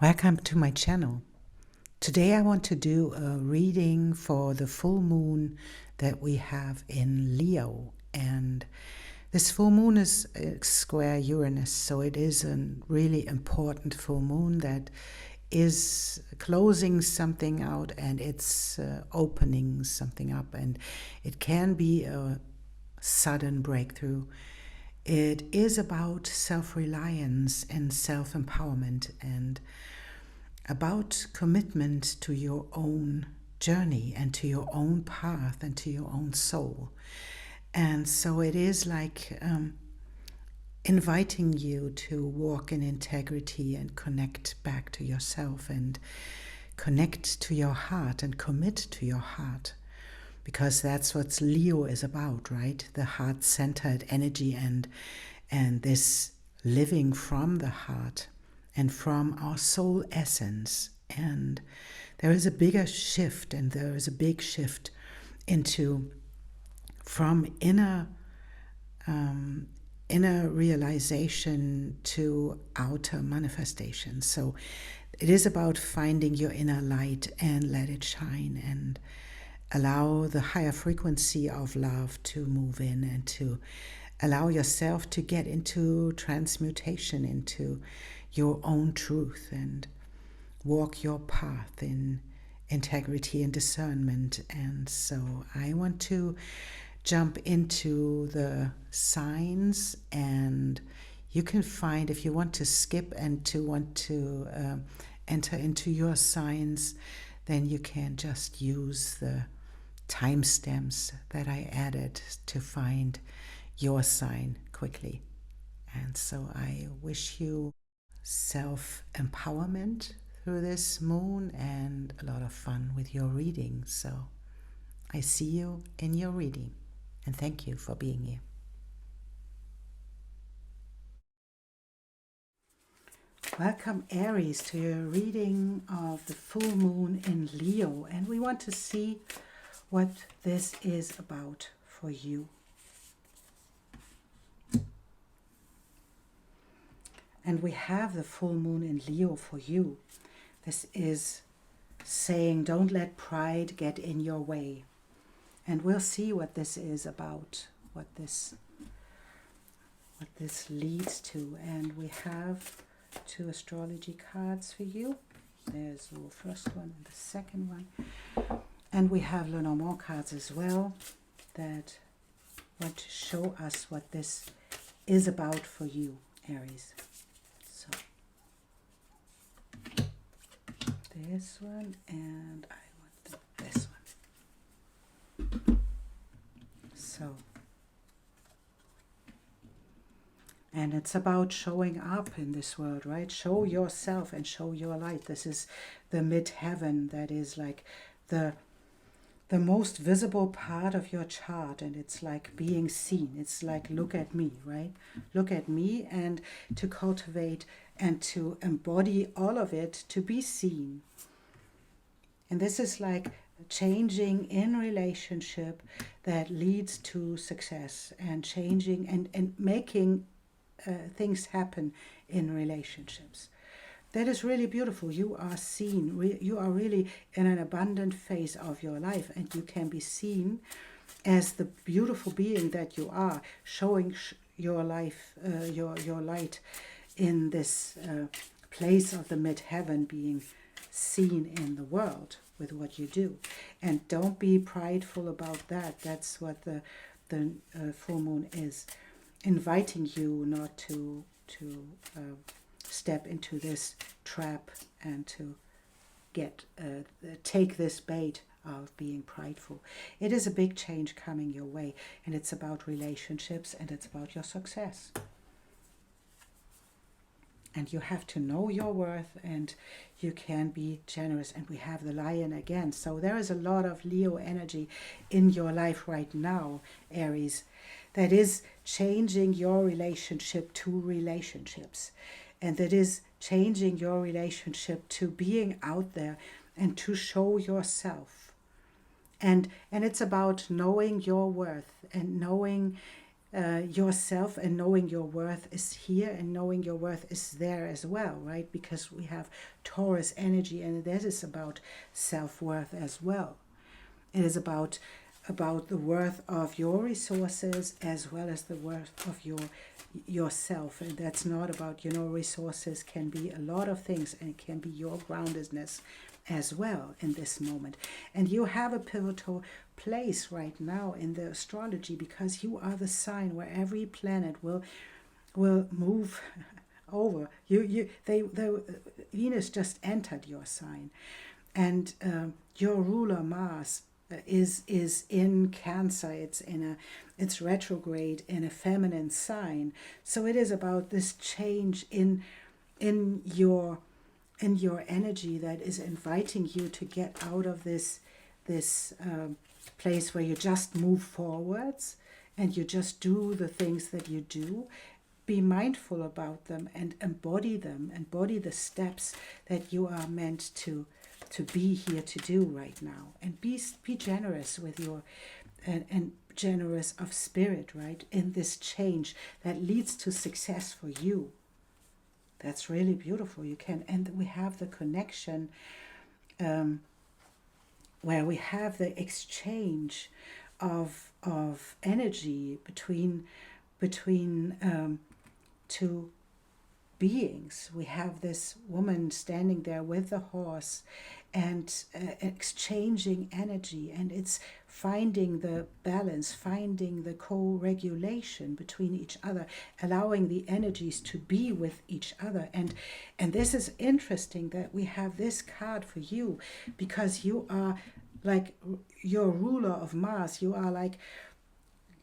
Welcome to my channel. Today I want to do a reading for the full moon that we have in Leo, and this full moon is square Uranus, so it is a really important full moon that is closing something out and it's opening something up, and it can be a sudden breakthrough. It is about self-reliance and self-empowerment and about commitment to your own journey and to your own path and to your own soul. And so it is like inviting you to walk in integrity and connect back to yourself and connect to your heart and commit to your heart, because that's what Leo is about, right? The heart-centered energy and this living from the heart and from our soul essence. And there is a bigger shift, and there is a big shift into from inner realization to outer manifestation. So it is about finding your inner light and let it shine and allow the higher frequency of love to move in and to allow yourself to get into transmutation, into your own truth, and walk your path in integrity and discernment. And so I want to jump into the signs, and you can find, if you want to skip and to want to enter into your signs, then you can just use the timestamps that I added to find your sign quickly. And so I wish you self-empowerment through this moon and a lot of fun with your reading. So I see you in your reading, and thank you for being here. Welcome, Aries, to your reading of the full moon in Leo, and we want to see what this is about for you. And we have the full moon in Leo for you. This is saying, don't let pride get in your way. And we'll see what this is about, what this leads to. And we have two astrology cards for you. There's the first one and the second one. And we have Lenormand cards as well that want to show us what this is about for you, Aries. So this one, and I want this one. So, and it's about showing up in this world, right? Show yourself and show your light. This is the mid-heaven, that is like the most visible part of your chart, and it's like being seen. It's like, look at me, right? Look at me, and to cultivate and to embody all of it, to be seen. And this is like changing in relationship that leads to success, and changing and making things happen in relationships. That is really beautiful. You are seen. You are really in an abundant phase of your life, and you can be seen as the beautiful being that you are, showing your life, your light in this place of the mid-heaven, being seen in the world with what you do. And don't be prideful about that. That's what the full moon is inviting you not to step into this trap and to take this bait of being prideful. It is a big change coming your way, and it's about relationships, and it's about your success. And you have to know your worth, and you can be generous. And we have the lion again. So there is a lot of Leo energy in your life right now, Aries, that is changing your relationship to relationships. And that is changing your relationship to being out there and to show yourself. And it's about knowing your worth and knowing yourself, and knowing your worth is here, and knowing your worth is there as well, right? Because we have Taurus energy, and that is about self-worth as well. It is about the worth of your resources as well as the worth of yourself. And that's not about, resources can be a lot of things, and it can be your groundedness as well in this moment. And you have a pivotal place right now in the astrology, because you are the sign where every planet will move over. Venus just entered your sign, and your ruler Mars is in Cancer. It's retrograde in a feminine sign. So it is about this change in your energy that is inviting you to get out of this place where you just move forwards and you just do the things that you do. Be mindful about them and embody them, embody the steps that you are meant to be here to do right now, and be generous with your and generous of spirit, right, in this change that leads to success for you. That's really beautiful. You can, and we have the connection where we have the exchange of energy between two beings. We have this woman standing there with the horse and exchanging energy, and it's finding the balance, finding the co-regulation between each other, allowing the energies to be with each other. And this is interesting that we have this card for you, because you are like your ruler of Mars. You are like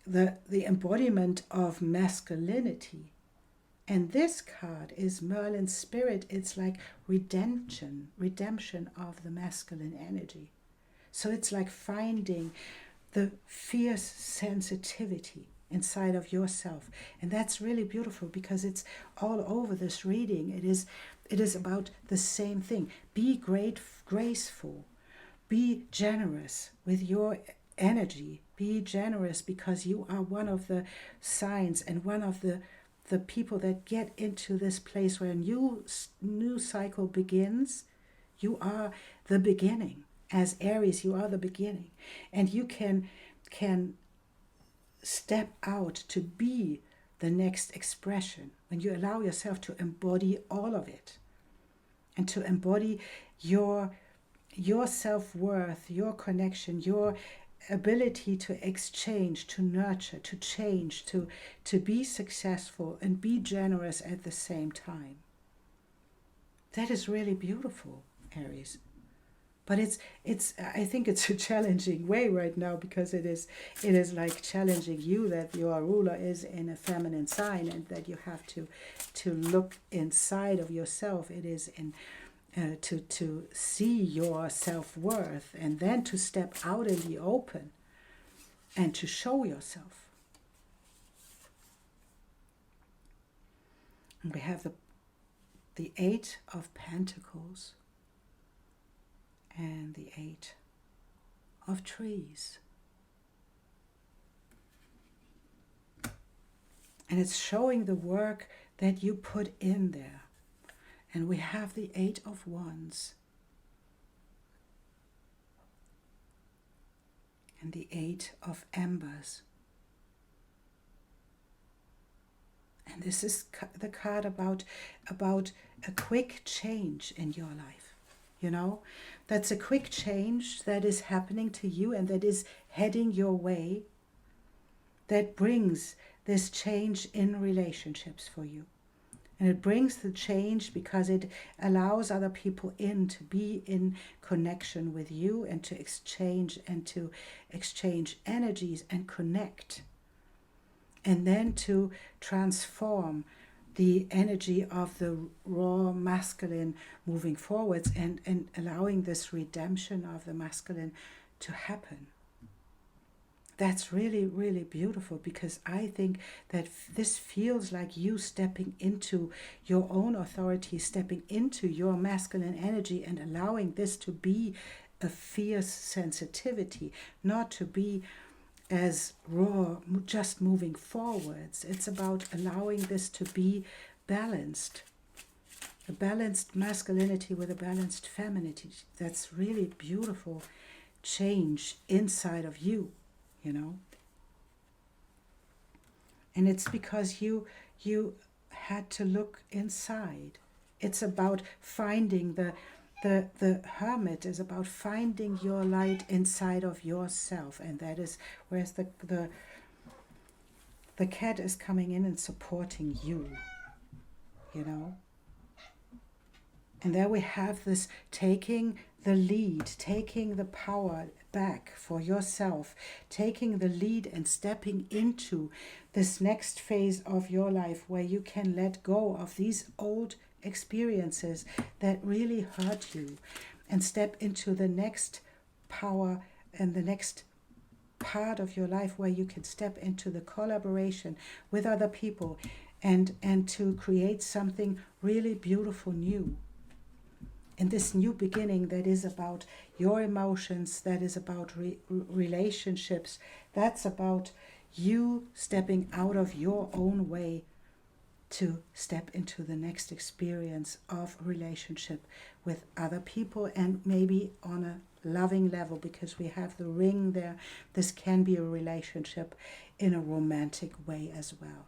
the embodiment of masculinity. And this card is Merlin's spirit. It's like redemption of the masculine energy. So it's like finding the fierce sensitivity inside of yourself. And that's really beautiful, because it's all over this reading. It is about the same thing. Be graceful. Be generous with your energy. Be generous, because you are one of the signs and one of the people that get into this place where a new cycle begins. You are the beginning. As Aries, you are the beginning. And you can step out to be the next expression when you allow yourself to embody all of it, and to embody your self-worth, your connection, your ability to exchange, to nurture, to change, to be successful and be generous at the same time. That is really beautiful, Aries. But I think it's a challenging way right now, because it is like challenging you that your ruler is in a feminine sign, and that you have to look inside of yourself. It is in to see your self-worth, and then to step out in the open and to show yourself. And we have the Eight of Pentacles and the Eight of Trees. And it's showing the work that you put in there. And we have the Eight of Wands and the Eight of Embers. And this is the card about a quick change in your life. That's a quick change that is happening to you and that is heading your way, that brings this change in relationships for you. And it brings the change because it allows other people to be in connection with you, and to exchange energies and connect. And then to transform the energy of the raw masculine moving forwards, and allowing this redemption of the masculine to happen. That's really, really beautiful, because I think that this feels like you stepping into your own authority, stepping into your masculine energy, and allowing this to be a fierce sensitivity, not to be as raw, just moving forwards. It's about allowing this to be balanced. A balanced masculinity with a balanced femininity. That's really beautiful change inside of you, you know. And it's because you had to look inside. It's about finding the hermit is about finding your light inside of yourself, and that is whereas the cat is coming in and supporting you, you know. And there we have this taking the lead, taking the power back for yourself, taking the lead and stepping into this next phase of your life where you can let go of these old experiences that really hurt you and step into the next power and the next part of your life where you can step into the collaboration with other people and to create something really beautiful new. In this new beginning that is about your emotions, that is about relationships, that's about you stepping out of your own way to step into the next experience of relationship with other people, and maybe on a loving level, because we have the ring there. This can be a relationship in a romantic way as well.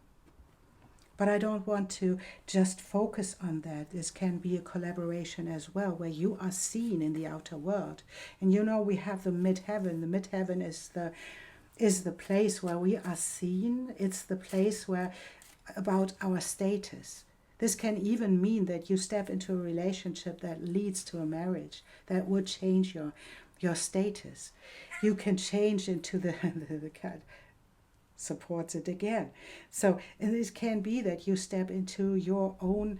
But I don't want to just focus on that. This can be a collaboration as well, where you are seen in the outer world. And you know, we have the midheaven. The midheaven is the place where we are seen. It's the place where about our status. This can even mean that you step into a relationship that leads to a marriage that would change your status. You can change into the cat supports it again. So, and this can be that you step into your own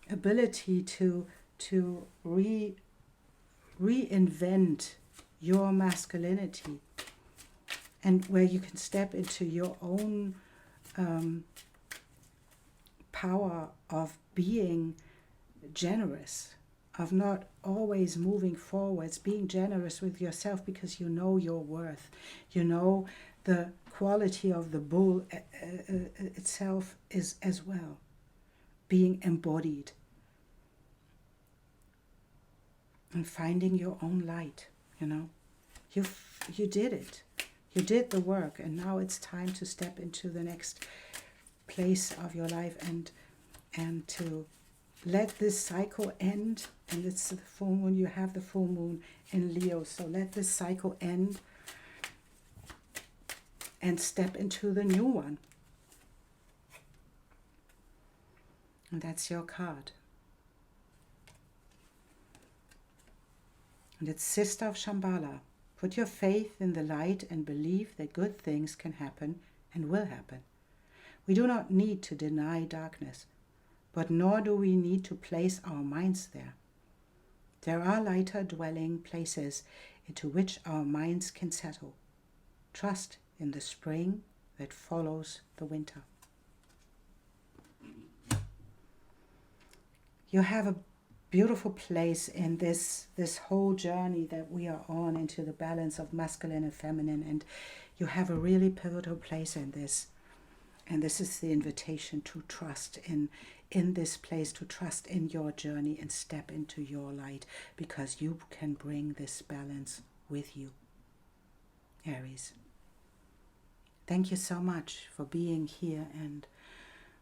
ability to reinvent your masculinity, and where you can step into your own power of being generous, of not always moving forwards, being generous with yourself because you know your worth. You know the quality of the bull itself is as well, being embodied. And finding your own light, you know. You did it. You did the work, and now it's time to step into the next place of your life and to let this cycle end. And it's the full moon. You have the full moon in Leo, so let this cycle end and step into the new one. And that's your card. And it's Sister of Shambhala. Put your faith in the light and believe that good things can happen and will happen. We do not need to deny darkness, but nor do we need to place our minds there. There are lighter dwelling places into which our minds can settle. Trust in the spring that follows the winter. You have a beautiful place in this whole journey that we are on into the balance of masculine and feminine, and you have a really pivotal place in this. And this is the invitation to trust in this place, to trust in your journey and step into your light, because you can bring this balance with you. Aries. Thank you so much for being here and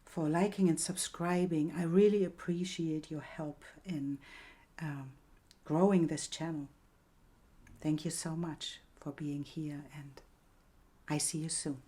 for liking and subscribing. I really appreciate your help in growing this channel. Thank you so much for being here, and I see you soon.